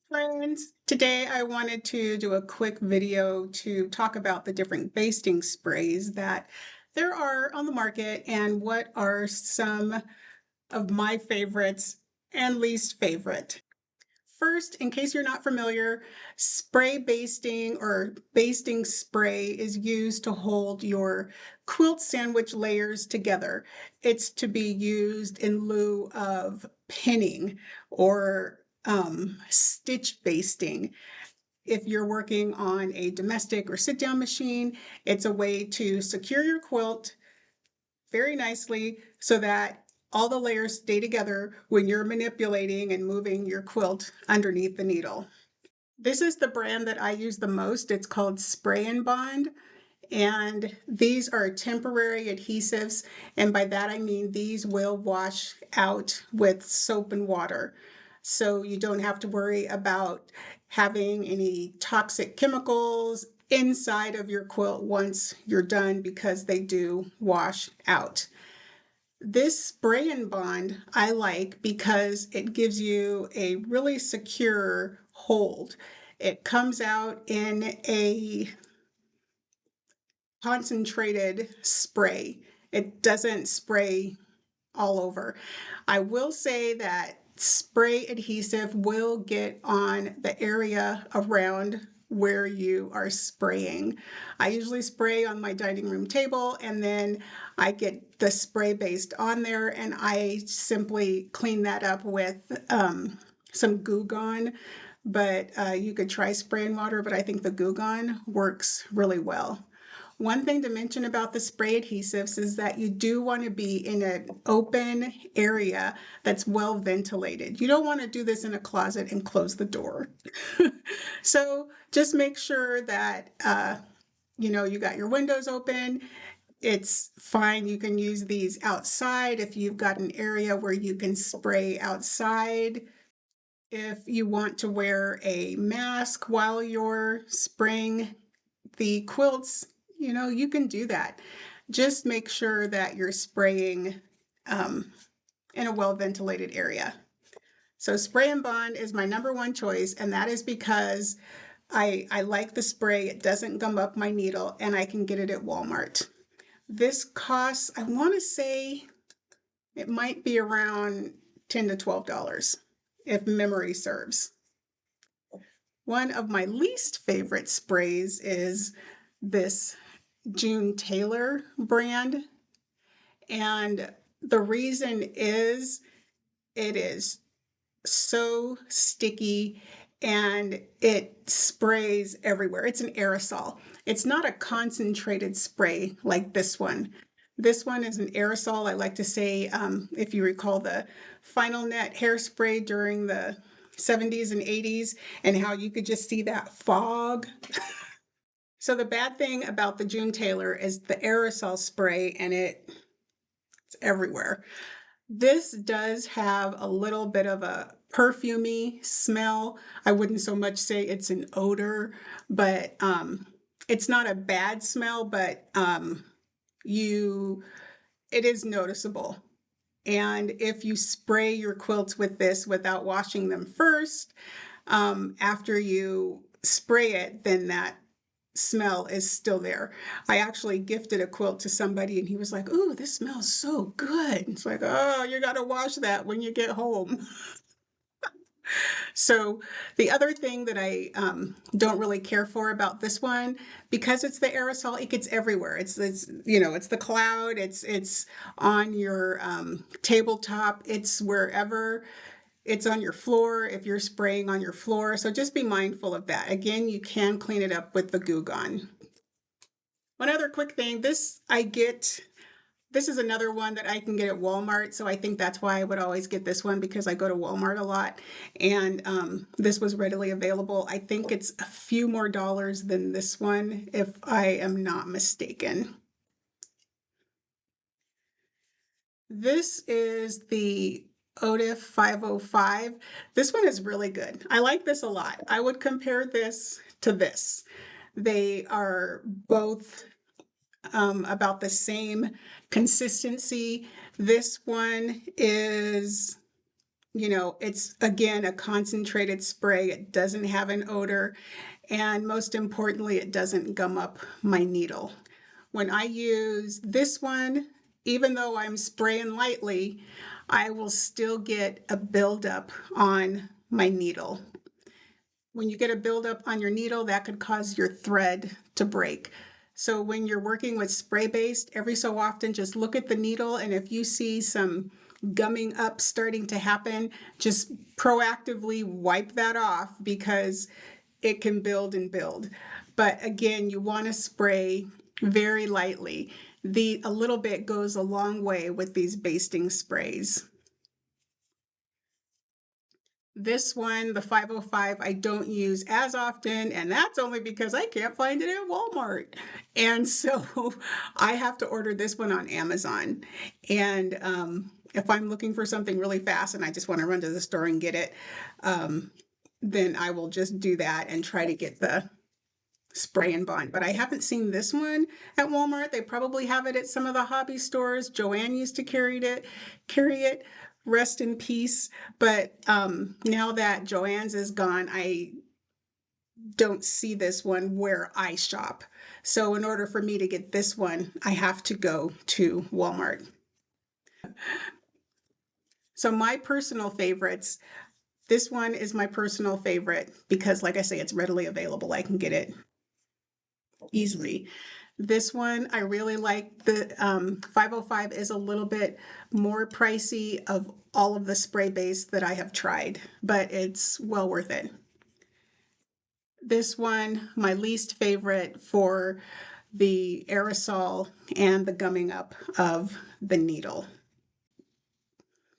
Friends, today I wanted to do a quick video to talk about the different basting sprays that there are on the market and what are some of my favorites and least favorite. First, in case you're not familiar, spray basting or basting spray is used to hold your quilt sandwich layers together. It's to be used in lieu of pinning or stitch basting. If you're working on a domestic or sit down machine, it's a way to secure your quilt very nicely so that all the layers stay together when you're manipulating and moving your quilt underneath the needle. This is the brand that I use the most. It's called Spray and Bond. And these are temporary adhesives. And by that, I mean these will wash out with soap and water. So you don't have to worry about having any toxic chemicals inside of your quilt once you're done because they do wash out. This spray and bond I like because it gives you a really secure hold. It comes out in a concentrated spray. It doesn't spray all over. I will say that spray adhesive will get on the area around where you are spraying. I usually spray on my dining room table and then I get the spray based on there and I simply clean that up with some Goo Gone. But you could try spraying water, but I think the Goo Gone works really well. One thing to mention about the spray adhesives is that you do want to be in an open area that's well ventilated. You don't want to do this in a closet and close the door. So just make sure that you got your windows open. It's fine. You can use these outside if you've got an area where you can spray outside. If you want to wear a mask while you're spraying the quilts, you can do that. Just make sure that you're spraying in a well ventilated area. So spray and bond is my number one choice, and that is because I like the spray. It doesn't gum up my needle, and I can get it at Walmart. This costs, I want to say, it might be around $10 to $12 if memory serves. One of my least favorite sprays is this June Tailor brand. And the reason is it is so sticky and it sprays everywhere. It's an aerosol. It's not a concentrated spray like this one. This one is an aerosol. I like to say, if you recall the Final Net hairspray during the 70s and 80s and how you could just see that fog. So the bad thing about the June Tailor is the aerosol spray and it's everywhere. This does have a little bit of a perfumey smell. I wouldn't so much say it's an odor, but it's not a bad smell, but it is noticeable. And if you spray your quilts with this without washing them first, after you spray it, then that smell is still there. I actually gifted a quilt to somebody and he was like, "Ooh, this smells so good." It's like, "Oh, you got to wash that when you get home." So the other thing that I don't really care for about this one, because it's the aerosol, it gets everywhere. It's it's the cloud. It's on your tabletop. It's wherever. It's on your floor if you're spraying on your floor. So just be mindful of that. Again, you can clean it up with the Goo Gone. One other quick thing, this is another one that I can get at Walmart. So I think that's why I would always get this one because I go to Walmart a lot. And this was readily available. I think it's a few more dollars than this one, if I am not mistaken. This is the Odaf 505. This one is really good. I like this a lot. I would compare this to this. They are both about the same consistency. This one is You know, it's again a concentrated spray. It doesn't have an odor. And most importantly, it doesn't gum up my needle. When I use this one, even though I'm spraying lightly, I will still get a buildup on my needle. When you get a buildup on your needle, that could cause your thread to break. So when you're working with spray based, every so often just look at the needle, and if you see some gumming up starting to happen, just proactively wipe that off because it can build and build. But again, you want to spray very lightly. A little bit goes a long way with these basting sprays. This one, the 505, I don't use as often, and that's only because I can't find it at Walmart. And so I have to order this one on Amazon. And if I'm looking for something really fast and I just want to run to the store and get it, then I will just do that and try to get the spray and bond. But I haven't seen this one at Walmart. They probably have it at some of the hobby stores. Joanne used to carry it. Rest in peace. But now that Joanne's is gone, I don't see this one where I shop. So in order for me to get this one, I have to go to Walmart. So my personal favorites, this one is my personal favorite because, like I say, it's readily available. I can get it easily. This one, I really like. The 505 is a little bit more pricey of all of the spray base that I have tried, but it's well worth it. This one, my least favorite for the aerosol and the gumming up of the needle.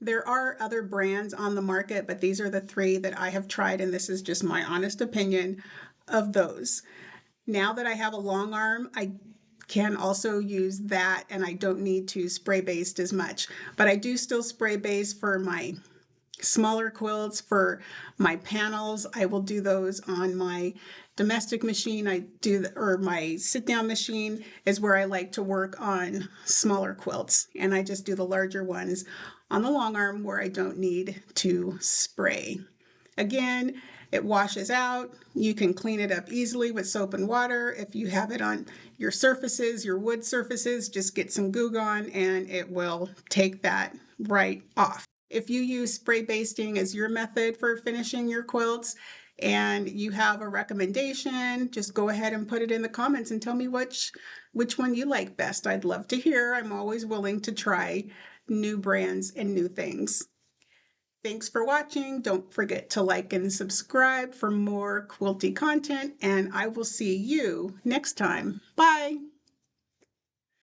There are other brands on the market, but these are the three that I have tried, and this is just my honest opinion of those. Now that I have a long arm, I can also use that, and I don't need to spray baste as much. But I do still spray baste for my smaller quilts. For my panels, I will do those on my domestic machine. Or my sit-down machine is where I like to work on smaller quilts, and I just do the larger ones on the long arm where I don't need to spray. Again, it washes out. You can clean it up easily with soap and water. If you have it on your surfaces, your wood surfaces, just get some Goo Gone and it will take that right off. If you use spray basting as your method for finishing your quilts and you have a recommendation, just go ahead and put it in the comments and tell me which one you like best. I'd love to hear. I'm always willing to try new brands and new things. Thanks for watching. Don't forget to like and subscribe for more quilty content, and I will see you next time. Bye.